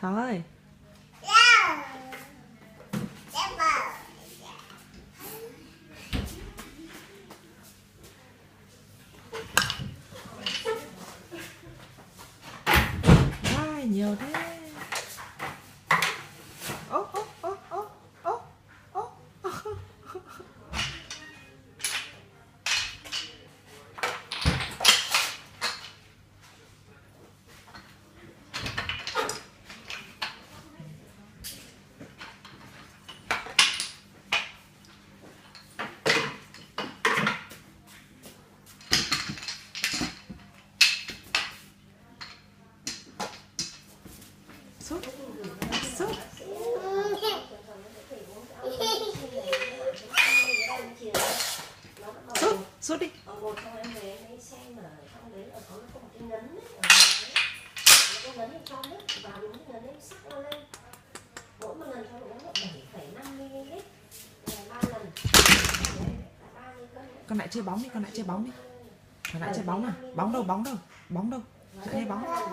Thắng ơi. Ai nhiều thế. Ô ô ô ô ô ô. Sút sút sút sút đi. Con lại chơi bóng đi, con lại chơi bóng đi. Con lại chơi bóng à? Bóng đâu, bóng đâu, bóng đâu? Lại chơi bóng.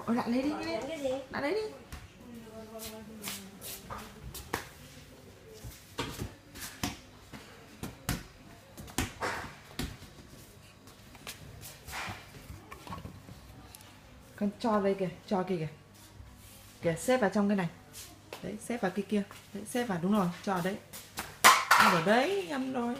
Ôi, lại lấy đi, lại lấy đi. Con cho đây kìa, cho kia kìa. Kìa, xếp vào trong cái này. Đấy, xếp vào cái kia. Đấy, xếp vào, đúng rồi, cho ở đấy. Cho ở đấy, nhầm rồi.